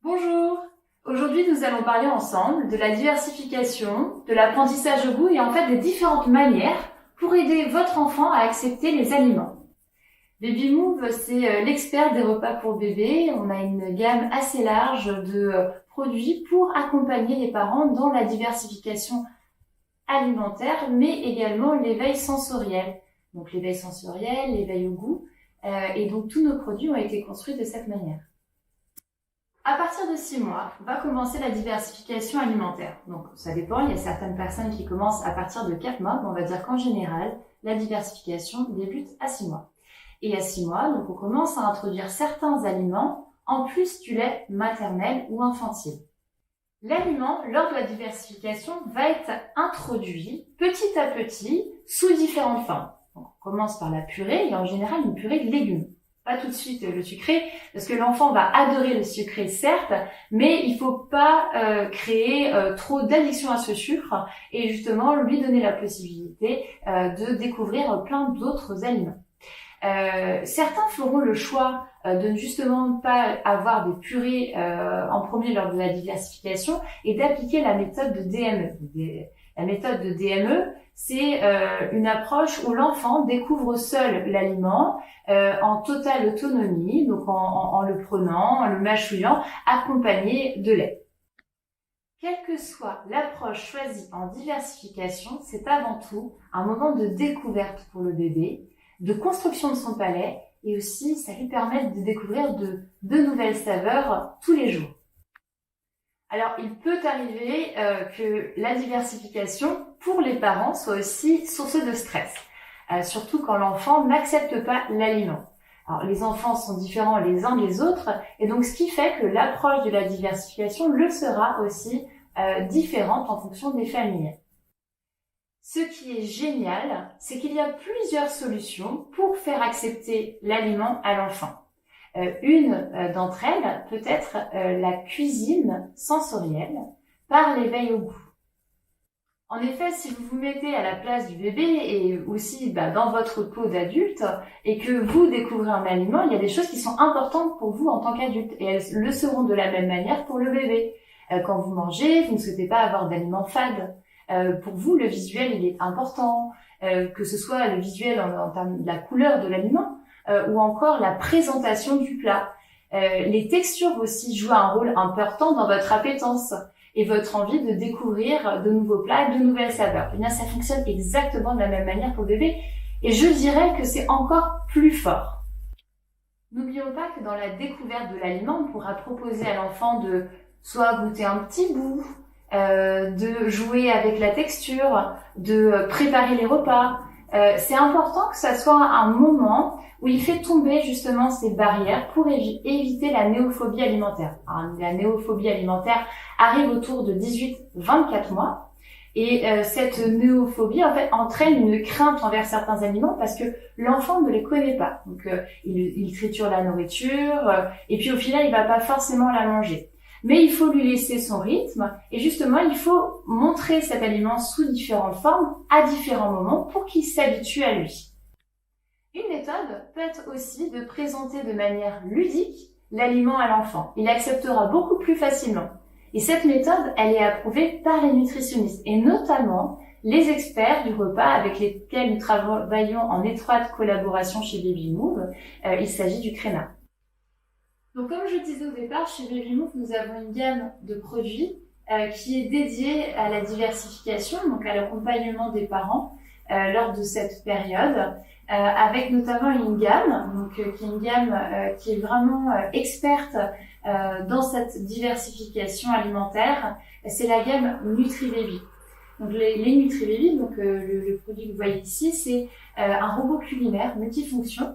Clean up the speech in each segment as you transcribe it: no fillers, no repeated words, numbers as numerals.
Bonjour! Aujourd'hui, nous allons parler ensemble de la diversification, de l'apprentissage au goût et en fait des différentes manières pour aider votre enfant à accepter les aliments. Baby Move, c'est l'expert des repas pour bébés. On a une gamme assez large de produits pour accompagner les parents dans la diversification alimentaire, mais également l'éveil sensoriel. Donc l'éveil sensoriel, l'éveil au goût. Et donc tous nos produits ont été construits de cette manière. À partir de 6 mois, va commencer la diversification alimentaire. Donc, ça dépend, il y a certaines personnes qui commencent à partir de 4 mois, mais on va dire qu'en général, la diversification débute à 6 mois. Et à 6 mois, donc on commence à introduire certains aliments en plus du lait maternel ou infantile. L'aliment, lors de la diversification, va être introduit petit à petit sous différentes formes. Donc, on commence par la purée, et en général une purée de légumes. Pas tout de suite le sucré, parce que l'enfant va adorer le sucré certes, mais il faut pas créer trop d'addiction à ce sucre et justement lui donner la possibilité de découvrir plein d'autres aliments. Certains feront le choix de ne justement pas avoir des purées en premier lors de la diversification et d'appliquer la méthode de DME. La méthode de DME, c'est une approche où l'enfant découvre seul l'aliment en totale autonomie, donc en le prenant, en le mâchouillant, accompagné de lait. Quelle que soit l'approche choisie en diversification, c'est avant tout un moment de découverte pour le bébé, de construction de son palais, et aussi ça lui permet de découvrir de nouvelles saveurs tous les jours. Alors, il peut arriver que la diversification, pour les parents, soit aussi source de stress, surtout quand l'enfant n'accepte pas l'aliment. Alors, les enfants sont différents les uns des autres, et donc ce qui fait que l'approche de la diversification le sera aussi différente en fonction des familles. Ce qui est génial, c'est qu'il y a plusieurs solutions pour faire accepter l'aliment à l'enfant. Une d'entre elles peut être la cuisine sensorielle par l'éveil au goût. En effet, si vous vous mettez à la place du bébé et aussi dans votre peau d'adulte et que vous découvrez un aliment, il y a des choses qui sont importantes pour vous en tant qu'adulte et elles le seront de la même manière pour le bébé. Quand vous mangez, vous ne souhaitez pas avoir d'aliments fades. Pour vous, le visuel, il est important, que ce soit le visuel en termes de la couleur de l'aliment, ou encore la présentation du plat. Les textures aussi jouent un rôle important dans votre appétence et votre envie de découvrir de nouveaux plats et de nouvelles saveurs. Eh bien, ça fonctionne exactement de la même manière pour le bébé et je dirais que c'est encore plus fort. N'oublions pas que dans la découverte de l'aliment, on pourra proposer à l'enfant de soit goûter un petit bout, de jouer avec la texture, de préparer les repas. C'est important que ça soit un moment où il fait tomber justement ces barrières pour éviter la néophobie alimentaire. Alors, la néophobie alimentaire arrive autour de 18-24 mois et cette néophobie en fait entraîne une crainte envers certains aliments parce que l'enfant ne les connaît pas. Donc il triture la nourriture et puis au final il va pas forcément la manger. Mais il faut lui laisser son rythme et justement, il faut montrer cet aliment sous différentes formes à différents moments pour qu'il s'habitue à lui. Une méthode peut être aussi de présenter de manière ludique l'aliment à l'enfant. Il acceptera beaucoup plus facilement. Et cette méthode, elle est approuvée par les nutritionnistes et notamment les experts du repas avec lesquels nous travaillons en étroite collaboration chez Baby Move. Il s'agit du Créna. Donc comme je disais au départ, chez Baby Move, nous avons une gamme de produits qui est dédiée à la diversification, donc à l'accompagnement des parents lors de cette période, avec notamment une gamme, qui est une gamme qui est vraiment experte dans cette diversification alimentaire. C'est la gamme NutriBaby. Donc les NutriBaby, donc le produit que vous voyez ici, c'est un robot culinaire multifonction.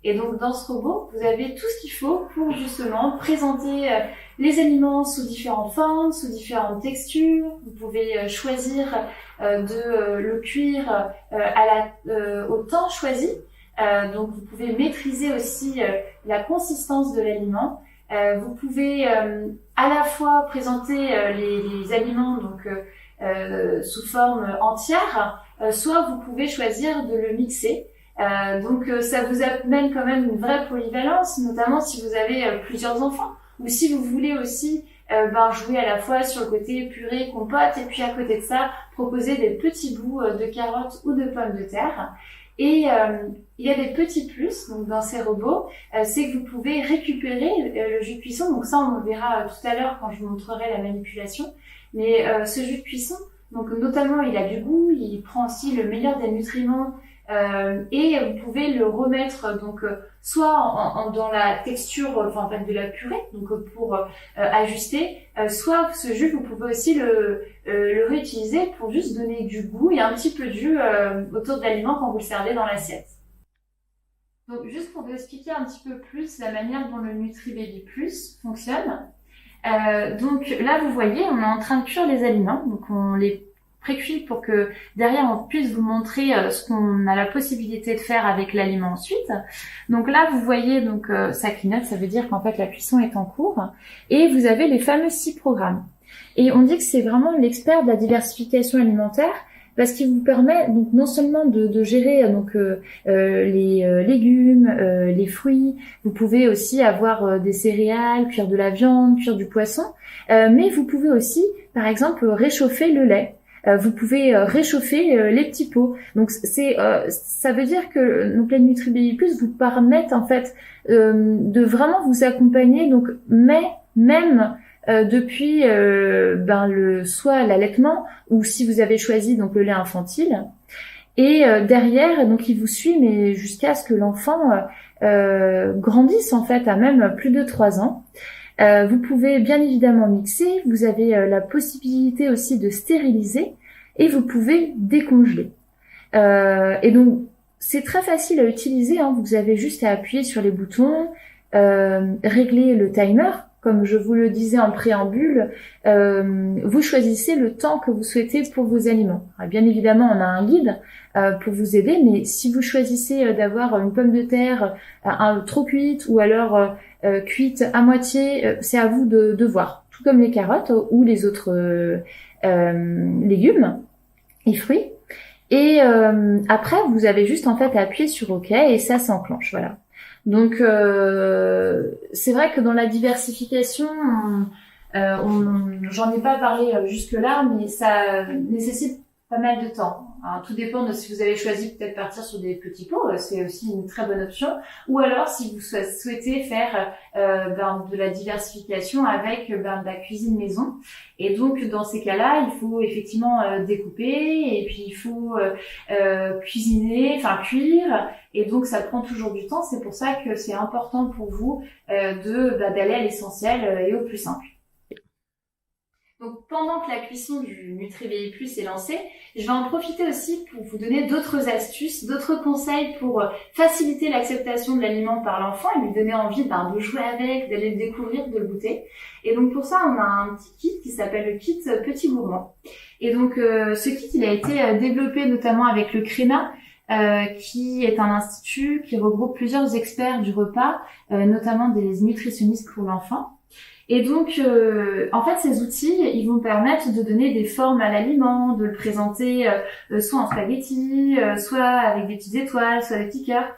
Et donc dans ce robot, vous avez tout ce qu'il faut pour justement présenter les aliments sous différentes formes, sous différentes textures. Vous pouvez choisir de le cuire au temps choisi. Donc vous pouvez maîtriser aussi la consistance de l'aliment. Vous pouvez à la fois présenter les aliments sous forme entière, soit vous pouvez choisir de le mixer. Donc ça vous amène quand même une vraie polyvalence, notamment si vous avez plusieurs enfants. ou si vous voulez aussi jouer à la fois sur le côté purée, compote, et puis à côté de ça, proposer des petits bouts de carottes ou de pommes de terre. Et il y a des petits plus donc dans ces robots, c'est que vous pouvez récupérer le jus de cuisson. Donc ça, on le verra tout à l'heure quand je vous montrerai la manipulation. Mais ce jus de cuisson, donc notamment, il a du goût, il prend aussi le meilleur des nutriments. Et vous pouvez le remettre donc soit dans la texture de la purée, donc pour ajuster, soit ce jus vous pouvez aussi le réutiliser pour juste donner du goût et un petit peu de jus autour de l'aliment quand vous le servez dans l'assiette. Donc juste pour vous expliquer un petit peu plus la manière dont le NutriBaby Plus fonctionne. Donc là vous voyez, on est en train de cuire les aliments, donc on les pré-cuit pour que derrière on puisse vous montrer ce qu'on a la possibilité de faire avec l'aliment ensuite. Donc là vous voyez donc ça clignote, ça veut dire qu'en fait la cuisson est en cours et vous avez les fameux 6 programmes. Et on dit que c'est vraiment l'expert de la diversification alimentaire parce qu'il vous permet donc non seulement de gérer donc les légumes, les fruits, vous pouvez aussi avoir des céréales, cuire de la viande, cuire du poisson, mais vous pouvez aussi par exemple réchauffer le lait. Vous pouvez réchauffer les petits pots. Donc ça veut dire que donc les NutriBaby Plus vous permettent en fait de vraiment vous accompagner donc même depuis soit l'allaitement ou si vous avez choisi donc le lait infantile et derrière donc il vous suit mais jusqu'à ce que l'enfant grandisse en fait à même plus de 3 ans. Vous pouvez bien évidemment mixer, vous avez la possibilité aussi de stériliser et vous pouvez décongeler. Et donc c'est très facile à utiliser, hein. Vous avez juste à appuyer sur les boutons, régler le timer, comme je vous le disais en préambule, vous choisissez le temps que vous souhaitez pour vos aliments. Alors, bien évidemment, on a un guide pour vous aider, mais si vous choisissez d'avoir une pomme de terre trop cuite ou alors cuite à moitié, c'est à vous de voir. Tout comme les carottes ou les autres légumes et fruits. Et après, vous avez juste en fait à appuyer sur OK et ça s'enclenche. Voilà. Donc c'est vrai que dans la diversification, j'en ai pas parlé jusque-là, mais ça nécessite pas mal de temps. Alors, tout dépend de si vous avez choisi peut-être partir sur des petits pots, c'est aussi une très bonne option. Ou alors si vous souhaitez faire de la diversification avec de la cuisine maison. Et donc dans ces cas-là, il faut effectivement découper et puis il faut cuisiner, cuire. Et donc ça prend toujours du temps. C'est pour ça que c'est important pour vous d'aller à l'essentiel et au plus simple. Donc pendant que la cuisson du NutriBaby Plus est lancée, je vais en profiter aussi pour vous donner d'autres astuces, d'autres conseils pour faciliter l'acceptation de l'aliment par l'enfant et lui donner envie de jouer avec, d'aller le découvrir, de le goûter. Et donc pour ça, on a un petit kit qui s'appelle le kit Petit Gourmand. Et donc ce kit, il a été développé notamment avec le CRENA, qui est un institut qui regroupe plusieurs experts du repas, notamment des nutritionnistes pour l'enfant. Et donc, en fait, ces outils, ils vont permettre de donner des formes à l'aliment, de le présenter soit en spaghetti, soit avec des petites étoiles, soit des petits cœurs.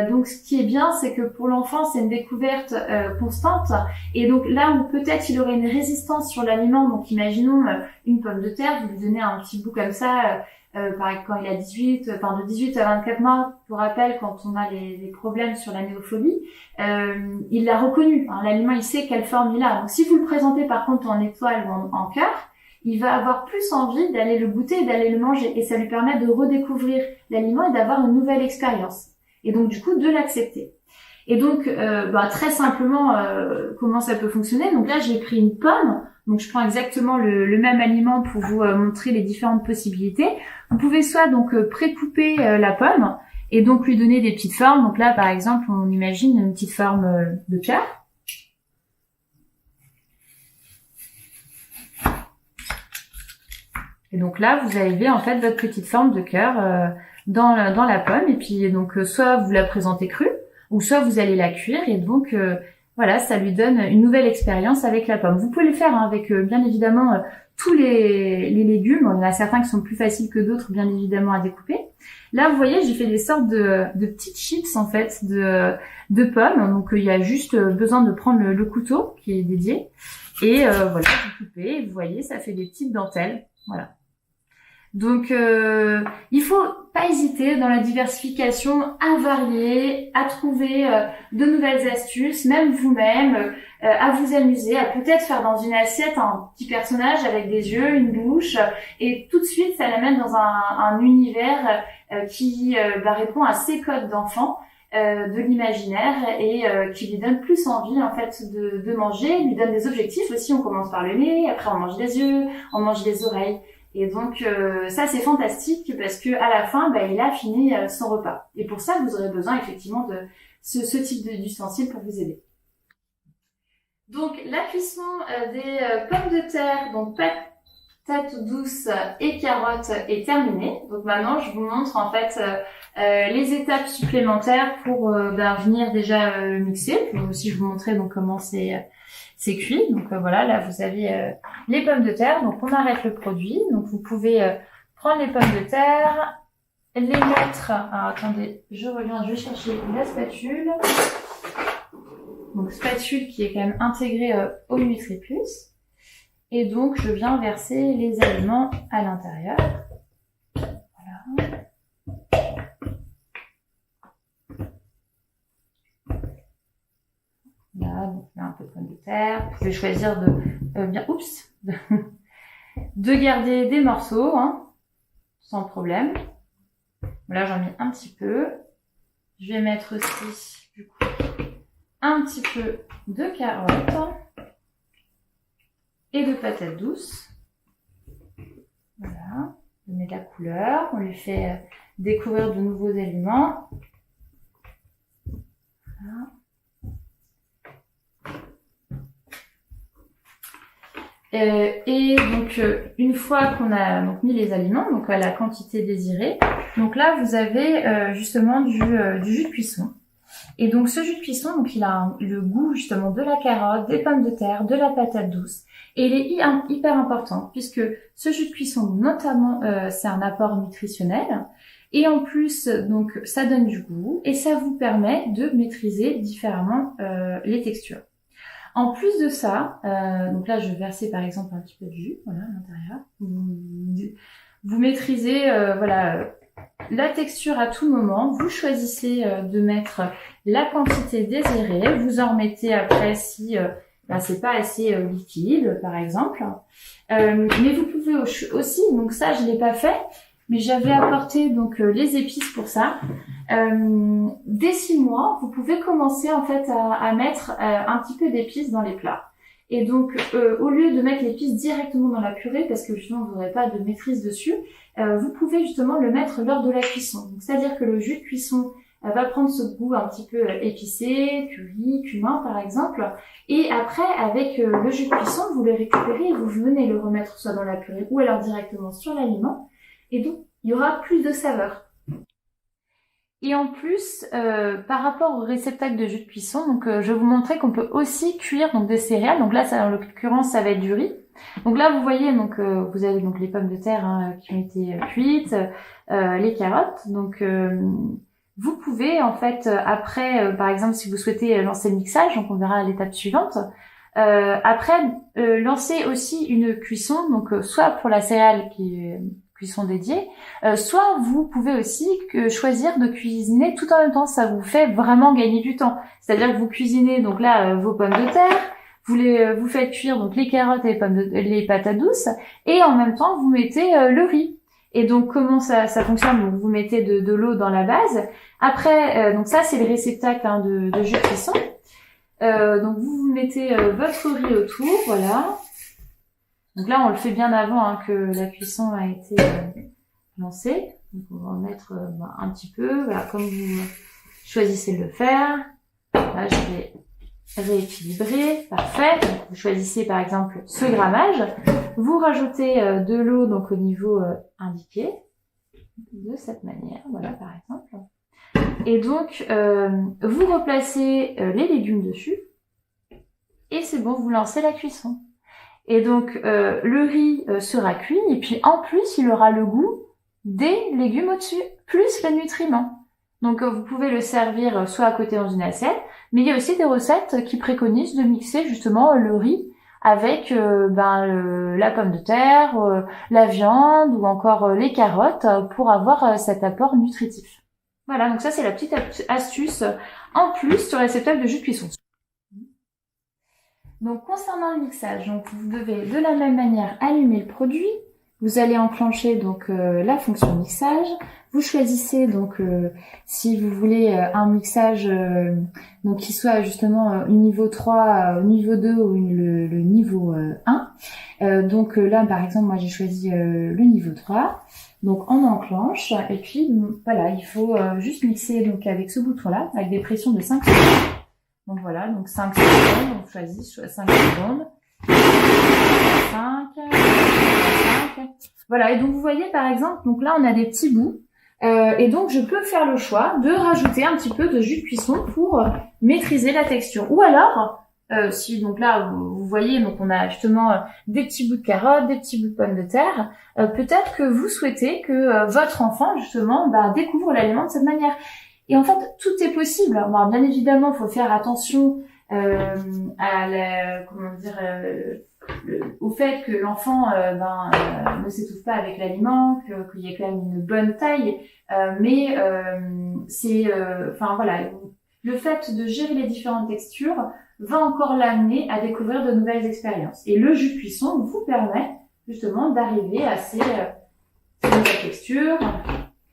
Donc, ce qui est bien, c'est que pour l'enfant, c'est une découverte constante. Et donc, là où peut-être il aurait une résistance sur l'aliment, donc imaginons une pomme de terre, vous lui donnez un petit bout comme ça, quand il a de 18 à 24 mois, pour rappel, quand on a les problèmes sur la néophilie, il l'a reconnu, hein, l'aliment, il sait quelle forme il a. Donc si vous le présentez par contre en étoile ou en cœur, il va avoir plus envie d'aller le goûter et d'aller le manger. Et ça lui permet de redécouvrir l'aliment et d'avoir une nouvelle expérience. Et donc du coup, de l'accepter. Et donc, très simplement, comment ça peut fonctionner. Donc là, j'ai pris une pomme. Donc je prends exactement le même aliment pour vous montrer les différentes possibilités. Vous pouvez soit donc pré-couper la pomme et donc lui donner des petites formes. Donc là, par exemple, on imagine une petite forme de cœur. Et donc là, vous avez en fait votre petite forme de cœur dans la pomme. Et puis donc soit vous la présentez crue, ou soit vous allez la cuire. Et donc voilà, ça lui donne une nouvelle expérience avec la pomme. Vous pouvez le faire avec bien évidemment tous les légumes. Il y en a certains qui sont plus faciles que d'autres, bien évidemment, à découper. Là, vous voyez, j'ai fait des sortes de petites chips, en fait, de pommes. Donc, il y a juste besoin de prendre le couteau qui est dédié. Et voilà, vous coupez. Vous voyez, ça fait des petites dentelles. Voilà. Donc, il faut pas hésiter dans la diversification à varier, à trouver de nouvelles astuces, même vous-même, à vous amuser, à peut-être faire dans une assiette un petit personnage avec des yeux, une bouche, et tout de suite, ça l'amène dans un univers qui répond à ces codes d'enfant, de l'imaginaire et qui lui donne plus envie en fait de manger, lui donne des objectifs aussi. On commence par le nez, après on mange les yeux, on mange les oreilles. Et donc ça c'est fantastique parce que à la fin il a fini son repas. Et pour ça vous aurez besoin effectivement de ce type d'ustensile pour vous aider. Donc la cuisson des pommes de terre, donc patates douces et carottes est terminée. Donc maintenant je vous montre en fait les étapes supplémentaires pour venir déjà mixer. Puis aussi je vous montrer donc comment c'est cuit. Donc voilà, là vous avez les pommes de terre. Donc on arrête le produit. Donc vous pouvez prendre les pommes de terre, les mettre... Alors attendez, je reviens, je vais chercher la spatule. Donc spatule qui est quand même intégrée au NutriPlus. Et donc je viens verser les aliments à l'intérieur. Voilà. Là, donc un peu de pommes de terre. Vous pouvez choisir de garder des morceaux, sans problème. Là, j'en mets un petit peu. Je vais mettre aussi, du coup, un petit peu de carottes et de patates douces. Voilà. On met de la couleur. On lui fait découvrir de nouveaux aliments. Voilà. Et donc une fois qu'on a donc mis les aliments, donc à la quantité désirée, donc là vous avez justement du jus de cuisson. Et donc ce jus de cuisson, donc il a le goût justement de la carotte, des pommes de terre, de la patate douce, et il est hyper important puisque ce jus de cuisson notamment c'est un apport nutritionnel. Et en plus, donc ça donne du goût et ça vous permet de maîtriser différemment les textures. En plus de ça, donc là je vais verser par exemple un petit peu de jus, voilà, à l'intérieur. Vous maîtrisez la texture à tout moment. Vous choisissez de mettre la quantité désirée. Vous en remettez après si c'est pas assez liquide, par exemple. Mais vous pouvez aussi, donc ça je l'ai pas fait, mais j'avais apporté donc les épices pour ça. Dès 6 mois, vous pouvez commencer en fait à mettre un petit peu d'épices dans les plats. Et donc, au lieu de mettre l'épice directement dans la purée, parce que justement vous n'aurez pas de maîtrise dessus, vous pouvez justement le mettre lors de la cuisson. Donc, c'est-à-dire que le jus de cuisson va prendre ce goût un petit peu épicé, curry, cumin par exemple. Et après, avec le jus de cuisson, vous le récupérez et vous venez le remettre soit dans la purée ou alors directement sur l'aliment. Et donc, il y aura plus de saveur. Et en plus, par rapport au réceptacle de jus de cuisson, donc je vais vous montrer qu'on peut aussi cuire donc des céréales. Donc là, en l'occurrence, ça va être du riz. Donc là, vous voyez, donc vous avez donc les pommes de terre qui ont été cuites, les carottes. Donc vous pouvez en fait après, par exemple, si vous souhaitez lancer le mixage, donc on verra à l'étape suivante. Après, lancer aussi une cuisson, donc soit pour la céréale qui est cuisson dédiée, soit vous pouvez aussi choisir de cuisiner tout en même temps. Ça vous fait vraiment gagner du temps. C'est-à-dire que vous cuisinez donc là vos pommes de terre, vous faites cuire donc les carottes et les patates douces, et en même temps vous mettez le riz. Et donc comment ça fonctionne? Donc vous mettez de l'eau dans la base. Après donc ça c'est le réceptacle de jus de cuisson. Donc vous mettez votre riz autour, voilà. Donc là, on le fait bien avant que la cuisson a été lancée. Donc on va en mettre un petit peu, voilà, comme vous choisissez de le faire. Là, je vais rééquilibrer, parfait. Donc, vous choisissez par exemple ce grammage. Vous rajoutez de l'eau donc au niveau indiqué, de cette manière, voilà par exemple. Et donc, vous replacez les légumes dessus. Et c'est bon, vous lancez la cuisson. Et donc le riz sera cuit et puis en plus il aura le goût des légumes au-dessus, plus les nutriments. Donc vous pouvez le servir soit à côté dans une assiette, mais il y a aussi des recettes qui préconisent de mixer justement le riz avec la pomme de terre, la viande ou encore les carottes pour avoir cet apport nutritif. Voilà, donc ça c'est la petite astuce en plus sur les réceptacle de jus de cuisson. Donc concernant le mixage, donc vous devez de la même manière allumer le produit. Vous allez enclencher donc la fonction mixage. Vous choisissez donc si vous voulez un mixage donc qui soit justement niveau 3, niveau 2 ou le niveau 1. Donc là par exemple moi j'ai choisi le niveau 3. Donc on enclenche et puis voilà, il faut juste mixer donc avec ce bouton là avec des pressions de 5 secondes. Donc voilà, donc 5 secondes, on choisit 5 secondes. 5. Voilà, et donc vous voyez par exemple, donc là on a des petits bouts. Et donc je peux faire le choix de rajouter un petit peu de jus de cuisson pour maîtriser la texture. Ou alors, si donc là vous voyez, donc on a justement des petits bouts de carottes, des petits bouts de pommes de terre, peut-être que vous souhaitez que votre enfant justement découvre l'aliment de cette manière. Et en fait, tout est possible. Alors, bien évidemment, il faut faire attention au fait que l'enfant ne s'étouffe pas avec l'aliment, qu'il y ait quand même une bonne taille. Le fait de gérer les différentes textures va encore l'amener à découvrir de nouvelles expériences. Et le jus de cuisson vous permet justement d'arriver à ces nouvelles textures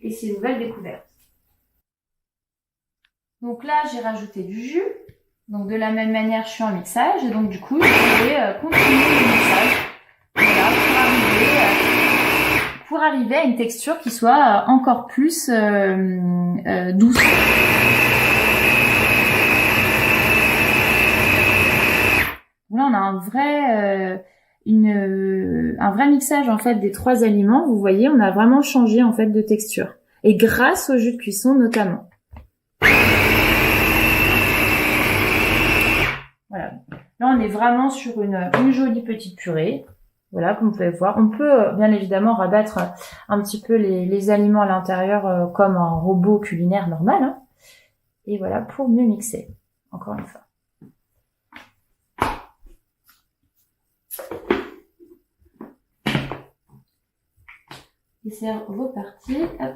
et ces nouvelles découvertes. Donc là, j'ai rajouté du jus. Donc de la même manière, je suis en mixage. Et donc du coup, je vais continuer le mixage. Voilà, pour arriver à une texture qui soit encore plus douce. Là, on a un vrai mixage en fait des 3 aliments. Vous voyez, on a vraiment changé en fait de texture. Et grâce au jus de cuisson notamment. Voilà. Là, on est vraiment sur une jolie petite purée. Voilà, comme vous pouvez voir. On peut bien évidemment rabattre un petit peu les aliments à l'intérieur comme un robot culinaire normal. Hein. Et voilà, pour mieux mixer. Encore une fois. Et c'est reparti. Hop.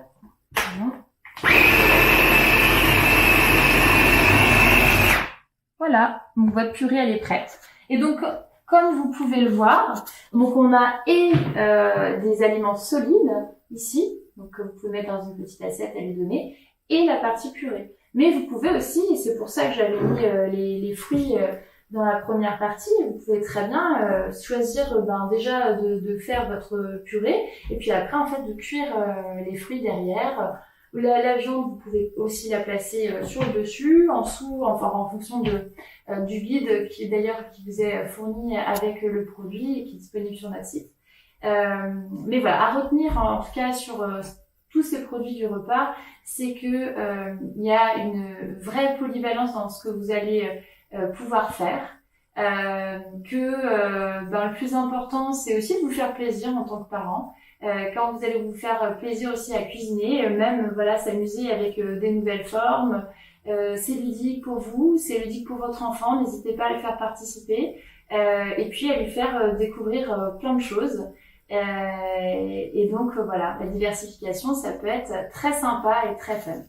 Voilà, donc votre purée elle est prête. Et donc, comme vous pouvez le voir, donc on a des aliments solides ici, donc que vous pouvez mettre dans une petite assiette à lui donner, et la partie purée. Mais vous pouvez aussi, et c'est pour ça que j'avais mis les fruits dans la première partie, vous pouvez très bien choisir déjà de faire votre purée, et puis après en fait de cuire les fruits derrière. La viande, vous pouvez aussi la placer sur le dessus, en dessous, enfin en fonction du guide qui vous est fourni avec le produit et qui est disponible sur notre site. Mais voilà, à retenir en tout cas sur tous ces produits du repas, c'est que il y a une vraie polyvalence dans ce que vous allez pouvoir faire. Le plus important, c'est aussi de vous faire plaisir en tant que parent. Quand vous allez vous faire plaisir aussi à cuisiner, même s'amuser avec des nouvelles formes, c'est ludique pour vous, c'est ludique pour votre enfant, n'hésitez pas à le faire participer et puis à lui faire découvrir plein de choses. Et donc voilà, la diversification, ça peut être très sympa et très fun.